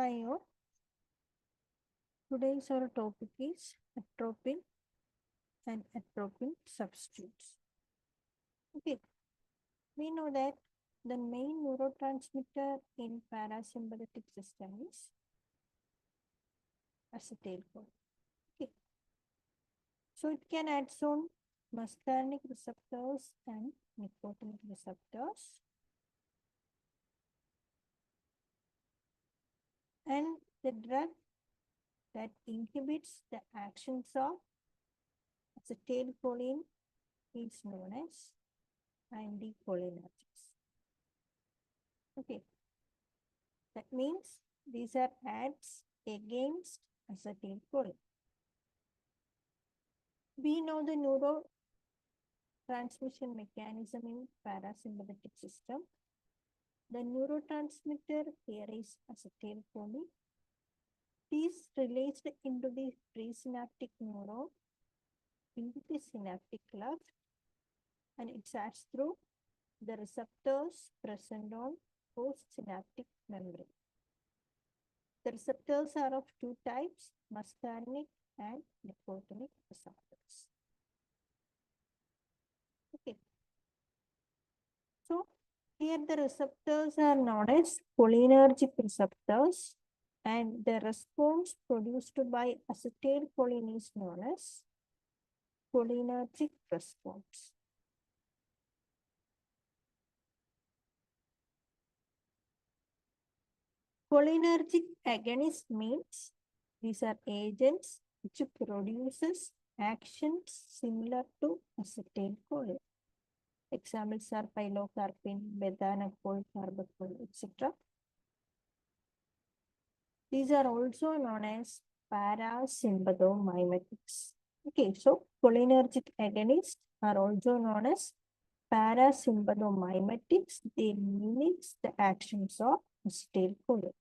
Hi all. Today's our topic is atropine and atropine substitutes. Okay, we know that the main neurotransmitter in parasympathetic system is acetylcholine. Okay, so it can act on muscarinic receptors and nicotinic receptors, and the drug that inhibits the actions of acetylcholine is known as anticholinergics. Okay, that means these are ads against acetylcholine. We know the neurotransmission mechanism in parasympathetic system. The neurotransmitter here is acetylcholine. It is released into the presynaptic neuron, into the synaptic cleft, and it acts through the receptors present on postsynaptic membrane. The receptors are of two types, muscarinic and nicotinic receptors. Okay. So here the receptors are known as cholinergic receptors, and the response produced by acetylcholine is known as cholinergic response. Cholinergic agonist means these are agents which produces actions similar to acetylcholine. Examples are pilocarpine, bethanacol, carbachol, etc. These are also known as parasympathomimetics. Okay, so cholinergic agonists are also known as parasympathomimetics. They mimic the actions of acetylcholine.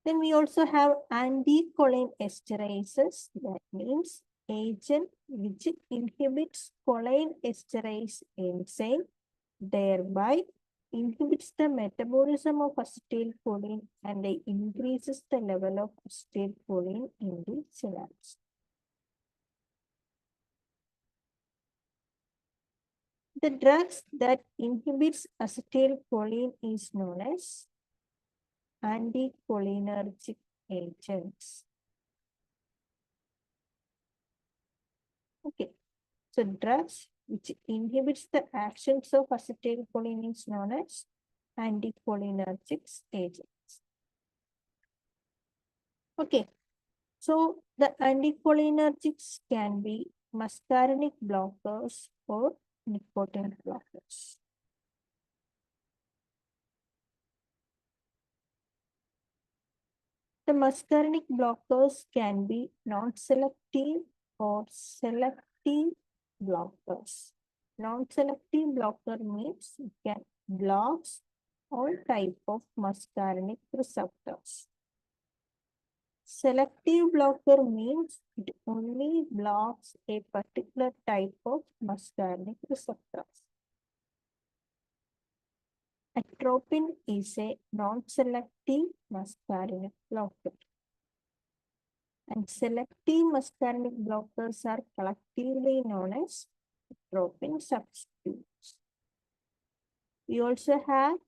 Then we also have anticholine esterases. That means agent which inhibits choline esterase enzyme, thereby inhibits the metabolism of acetylcholine and increases the level of acetylcholine in the synapse. The drugs that inhibits acetylcholine is known as anticholinergic agents. Okay, so drugs which inhibits the actions of acetylcholine is known as anticholinergic agents. Okay, so the anticholinergics can be muscarinic blockers or nicotinic blockers. The muscarinic blockers can be non-selective or selective blockers. Non-selective blocker means it can blocks all type of muscarinic receptors. Selective blocker means it only blocks a particular type of muscarinic receptors. Atropine is a non-selective muscarinic blocker. And selective muscarinic blockers are collectively known as atropine substitutes. We also have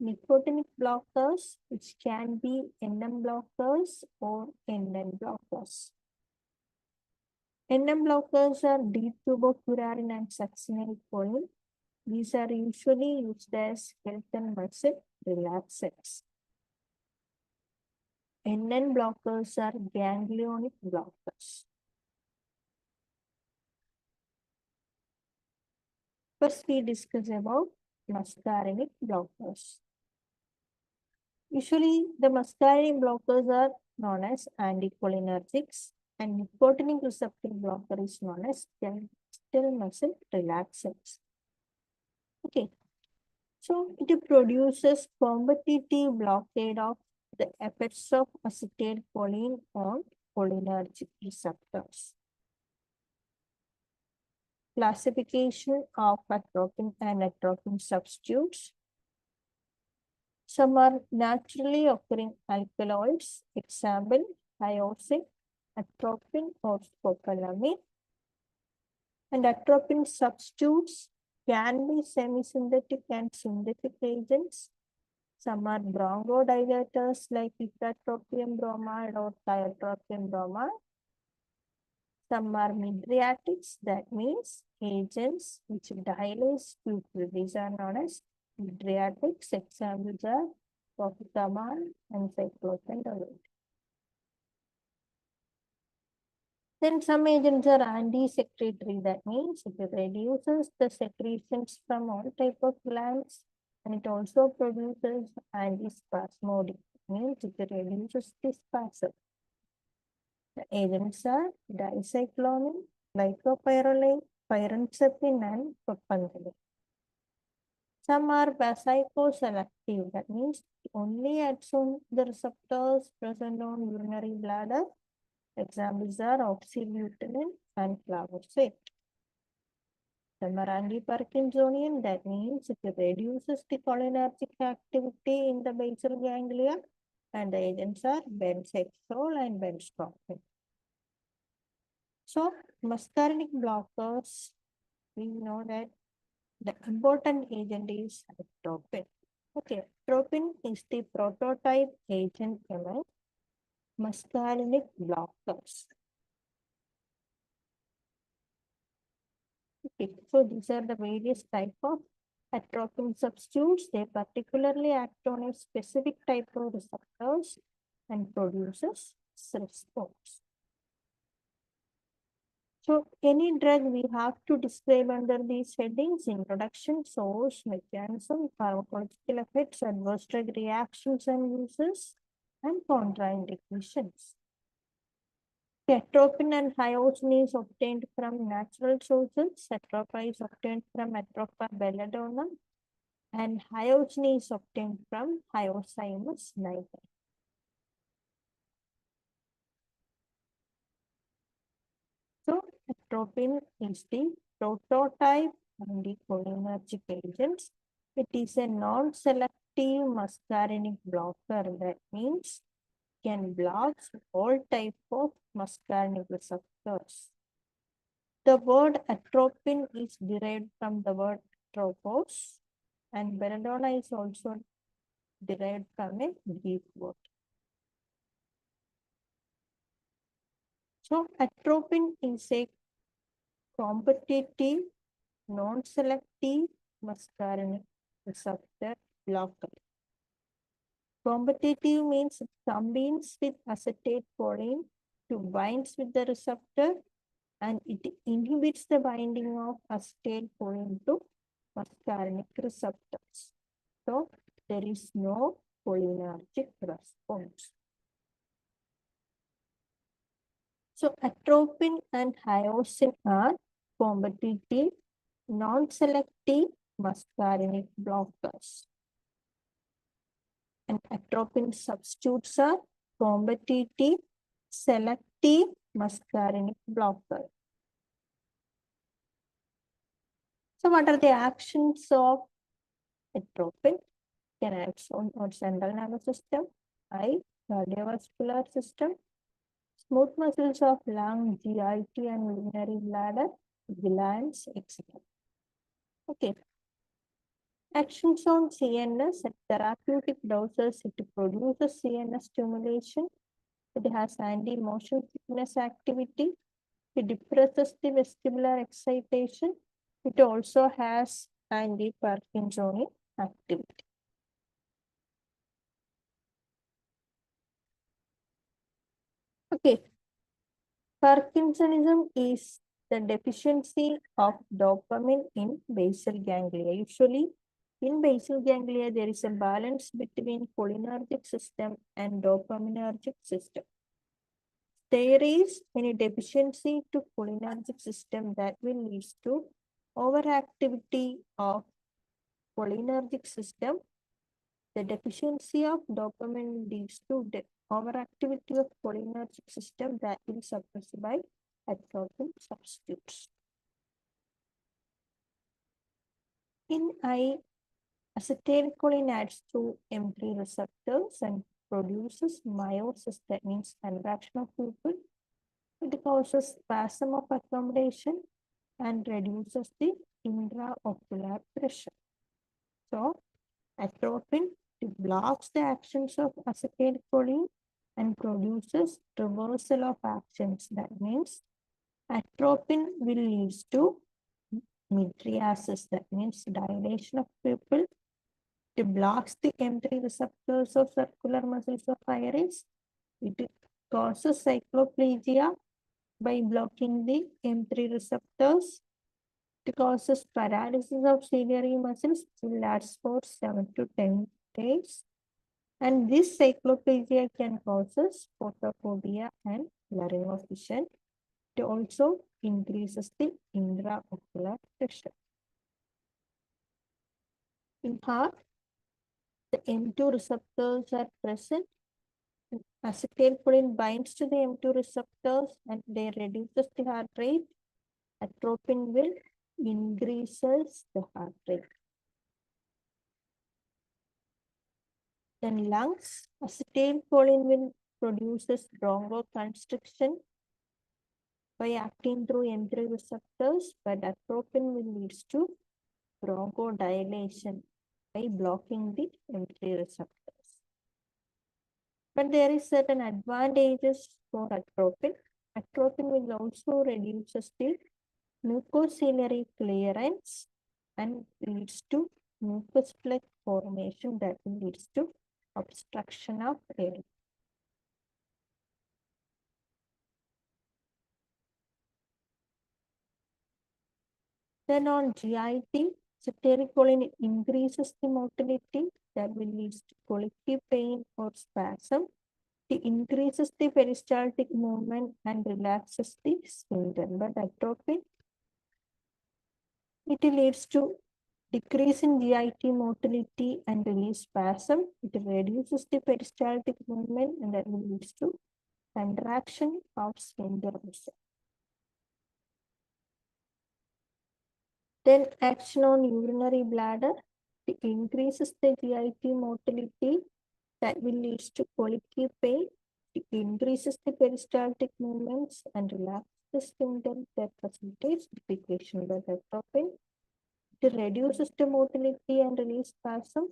nicotinic blockers, which can be NM blockers or NN blockers. NM blockers are D-tubocurarine and succinylcholine. These are usually used as skeletal muscle relaxants. NN blockers are ganglionic blockers. First, we discuss about muscarinic blockers. Usually, the muscarinic blockers are known as anticholinergics, and nicotinic receptor blocker is known as skeletal muscle relaxants. Okay, so it produces competitive blockade of the effects of acetylcholine on cholinergic receptors. Classification of atropine and atropine substitutes. Some are naturally occurring alkaloids, example, hyoscine, atropine, or scopolamine. And atropine substitutes can be semi-synthetic and synthetic agents. Some are bronchodilators like ipratropium bromide or tiotropium bromide. Some are mydriatics, that means agents which dilate pupil. These are known as mydriatics. Examples are profitamal and cyclopentolate. Then some agents are anti-secretory. That means it reduces the secretions from all type of glands, and it also produces antispasmodic. Means it reduces the spasm. The agents are dicyclomine, glycopyrrolate, pyrancepine, and propanolate. Some are basicoselective. That means it only acts on the receptors present on urinary bladder. Examples are oxybutynin and flavonoid. Some are anti-Parkinsonian. That means it reduces the cholinergic activity in the basal ganglia. And the agents are benzhexol and benztropine. So, muscarinic blockers, we know that the important agent is atropine. Okay, atropine is the prototype agent among muscarinic blockers. Okay, so these are the various type of atropine substitutes. They particularly act on a specific type of receptors and produces response. So any drug we have to describe under these headings: introduction, source, mechanism, pharmacological effects, adverse drug reactions and uses, and contraindications. Atropine and hyoscine is obtained from natural sources. Atropine is obtained from Atropa belladonna, and hyoscine is obtained from Hyoscyamus niger. So, atropine is the prototype anticholinergic agent. It is a non-selective muscarinic blocker. That means can block all type of muscarinic receptors. The word atropine is derived from the word atropos, and belladonna is also derived from a Greek word. So, atropine is a competitive, non-selective muscarinic receptor blocker. Competitive means it combines with acetylcholine to bind with the receptor, and it inhibits the binding of acetylcholine to muscarinic receptors. So there is no cholinergic response. So atropine and hyoscine are competitive, non-selective muscarinic blockers. And atropine substitutes are competitive, selective muscarinic blocker. So what are the actions of atropine? Can act on central nervous system, eye, cardiovascular system, smooth muscles of lung, GIT, and urinary bladder, glands, etc. Okay. Actions on CNS at therapeutic doses, it produces CNS stimulation. It has anti-motion sickness activity. It depresses the vestibular excitation. It also has anti-Parkinsonian activity. Okay. Parkinsonism is the deficiency of dopamine in basal ganglia. Usually, in basal ganglia, there is a balance between cholinergic system and dopaminergic system. There is any deficiency to cholinergic system, that will lead to overactivity of cholinergic system. The deficiency of dopamine leads to overactivity of cholinergic system, that will suppressed by atropine substitutes. In eye, Acetylcholine acts to M3 receptors and produces meiosis, that means contraction of pupil. It causes spasm of accommodation and reduces the intraocular pressure. So, atropine blocks the actions of acetylcholine and produces reversal of actions. That means atropine will lead to mydriasis, that means dilation of pupil. It blocks the M3 receptors of circular muscles of iris. It causes cycloplegia by blocking the M3 receptors. It causes paralysis of ciliary muscles, which lasts for 7 to 10 days. And this cycloplegia can cause photophobia and blurring of vision. It also increases the intraocular pressure. In heart, the M2 receptors are present. Acetylcholine binds to the M2 receptors and they reduces the heart rate. Atropine will increases the heart rate. Then lungs, acetylcholine will produces bronchoconstriction by acting through M3 receptors, but atropine will lead to bronchodilation by blocking the M3 receptors. But there is certain advantages for atropine. Atropine will also reduce the mucociliary clearance and leads to mucus plug formation that leads to obstruction of air. Then on GIT, acetylcholine increases the motility that will lead to colicky pain or spasm. It increases the peristaltic movement and relaxes the sphincter. But atropine, it leads to decrease in GIT motility and release spasm. It reduces the peristaltic movement and that will lead to contraction of sphincter muscle. Then action on urinary bladder. It increases the GIT motility that will lead to colicky pain. It increases the peristaltic movements and relaxes the sphincter that facilitates defecation by atropine. It reduces the motility and release spasm.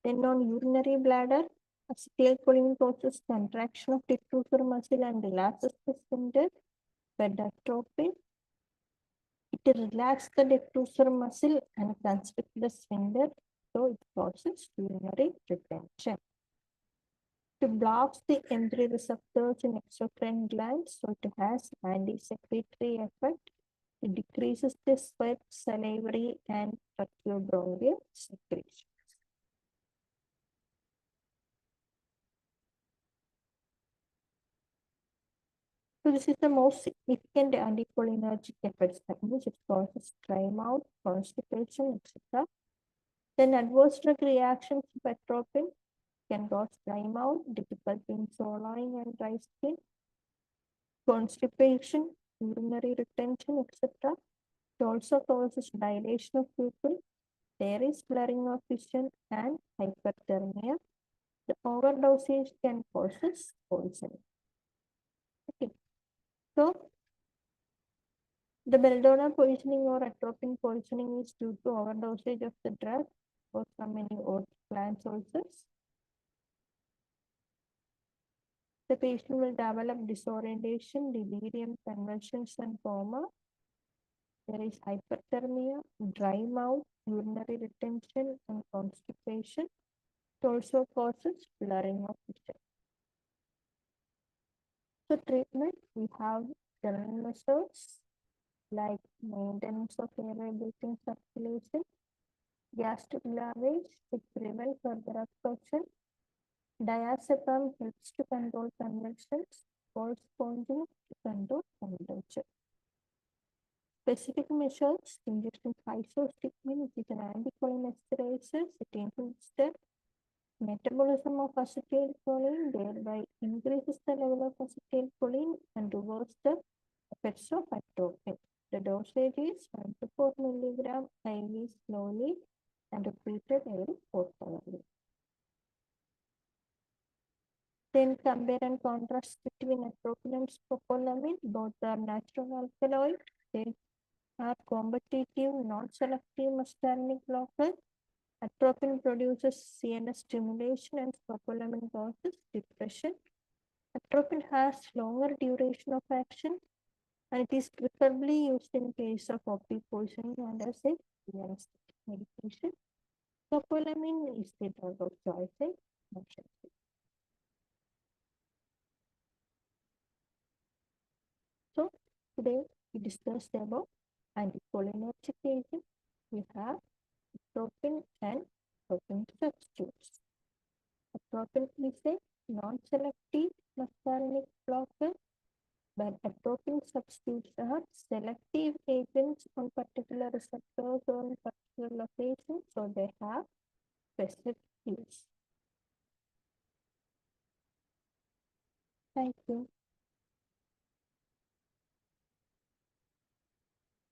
Then on urinary bladder, acetylcholine causes contraction of detrusor muscle and relaxes the sphincter. But atropine, it relaxes the detrusor muscle and constricts the sphincter, so it causes urinary retention. It blocks the M3 receptors in exocrine glands, so it has anti-secretory effect. It decreases the sweat, salivary, and tracheobronchial secretion. So this is the most significant anticholinergic effects. That means it causes dry mouth, constipation, etc. Then adverse drug reactions of atropine can cause dry mouth, difficulty in swallowing and dry skin, constipation, urinary retention, etc. It also causes dilation of pupil. There is blurring of vision and hyperthermia. The overdosage can cause poisoning. Okay. So, the belladonna poisoning or atropine poisoning is due to overdosage of the drug or from any plant sources. The patient will develop disorientation, delirium, convulsions, and coma. There is hyperthermia, dry mouth, urinary retention, and constipation. It also causes blurring of vision. So treatment, we have general measures like maintenance of air-breathing circulation, gastric lavage to prevent further absorption. Diazepam helps to control convulsions, cold sponging to control temperature. Specific measures, injection isostigmine, which is an anticholinesterase. It improves the metabolism of acetylcholine, thereby increases the level of acetylcholine and reverses the effects of atropine. The dosage is 1 to 4 milligram IV slowly and repeated every 4 hours. Then compare and contrast between atropine and scopolamine. Both are natural alkaloids. They are competitive, non-selective muscarinic blockers. Atropine produces CNS stimulation and scopolamine causes depression. Atropine has longer duration of action and it is preferably used in case of opioid poisoning and as a anesthetic medication. Scopolamine is the drug of choice in motion. So today we discussed about anticholinergic agent. We have atropine and atropine substitutes. Atropine is a non-selective muscarinic blocker, but atropine substitutes are selective agents on particular receptors or in particular locations, so they have specific use. Thank you.